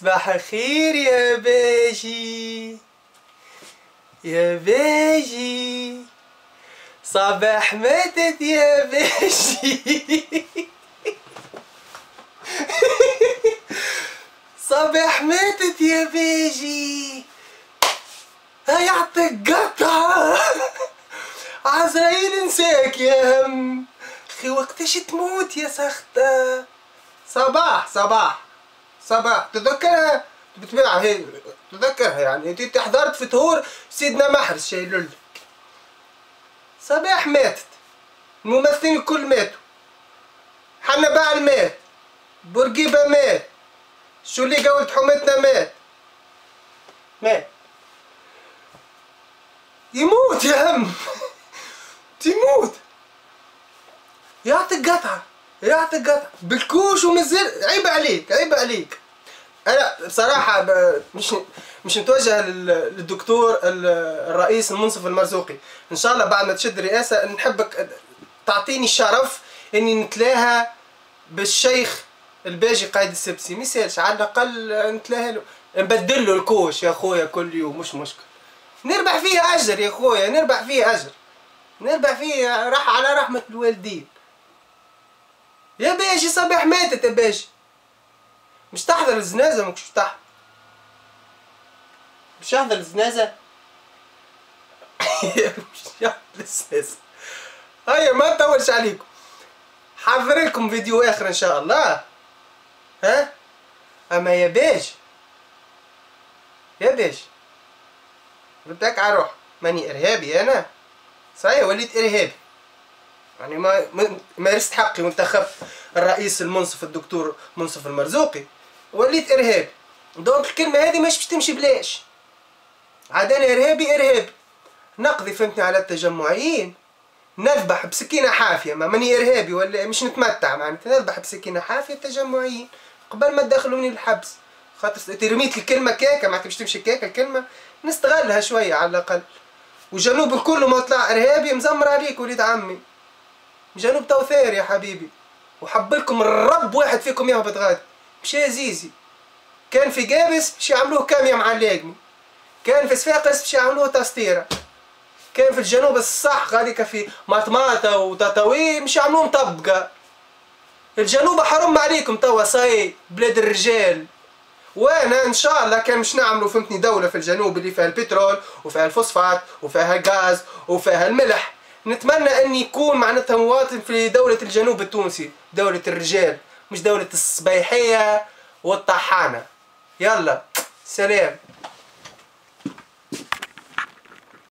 صباح الخير يا باجي يا باجي، صباح ماتت يا باجي صباح ماتت يا باجي، هيعطيك قطعة عزرائيل نساك يا هم خي، وقتاش تموت يا سختة؟ صباح تذكرها بتبيعها هي، تذكرها يعني انت حضرت في طهور سيدنا محرز شايلولك. صباح ماتت، الممثلين الكل ماتوا، حنا بعل مات، بورقيبة مات، شو اللي قولت حومتنا مات يموت يا هم تموت، يعطيك قطعة بالكوش ومزر. عيب عليك انا بصراحة مش متوجه للدكتور الرئيس المنصف المرزوقي. ان شاء الله بعد ما تشد الرئاسة نحبك تعطيني الشرف اني نتلاها بالشيخ الباجي قايد السبسي، ميسالش على الاقل نتلاها له، نبدل له الكوش يا خويا كل يوم، مش مشكل، نربح فيه اجر يا خويا، نربح فيه راح على رحمة الوالدين. يا باجي صباح ماتت يا باجي، مش تحضر الجنازة؟ مش تحضر الجنازة هيا ما نطولش عليكم، حضر لكم فيديو اخر ان شاء الله. ها اما يا باجي ردك على روح، ماني ارهابي انا صحيح، وليت ارهابي يعني ما مارست حقي وانتخبت الرئيس المنصف الدكتور منصف المرزوقي، وليت ارهابي. دونك الكلمة هذه مش تمشي بلاش، عاد انا ارهابي نقضي فهمتني على التجمعيين، نذبح بسكينة حافية، ما ماني ارهابي ولا مش نتمتع معناتها، نذبح بسكينة حافية التجمعيين قبل ما تدخلوني الحبس، خاطر رميت الكلمة كيكة ما باش تمشي كيكة الكلمة، نستغلها شوية على الأقل. وجنوب الكل ما طلع إرهابي مزمر عليك وليد عمي، جنوب توثير يا حبيبي، وحبلكم الرب واحد فيكم يهبط غادي، مش يا زيزي. كان في قابس باش يعملوه كامية مع اللاقمي، كان في صفاقس باش يعملوه تسطيرة، كان في الجنوب الصح غاديكا في مطماطة وتطاوي باش يعملوه مطبقة. الجنوب حرم عليكم توا صاي بلاد الرجال، وانا ان شاء الله كان مش نعملوا فهمتني دولة في الجنوب اللي فيها البترول وفيها الفوسفات وفيها الغاز وفيها الملح، نتمنى اني يكون معناتها مواطن في دولة الجنوب التونسي، دولة الرجال مش دولة الصبيحية والطحانة. يلا سلام.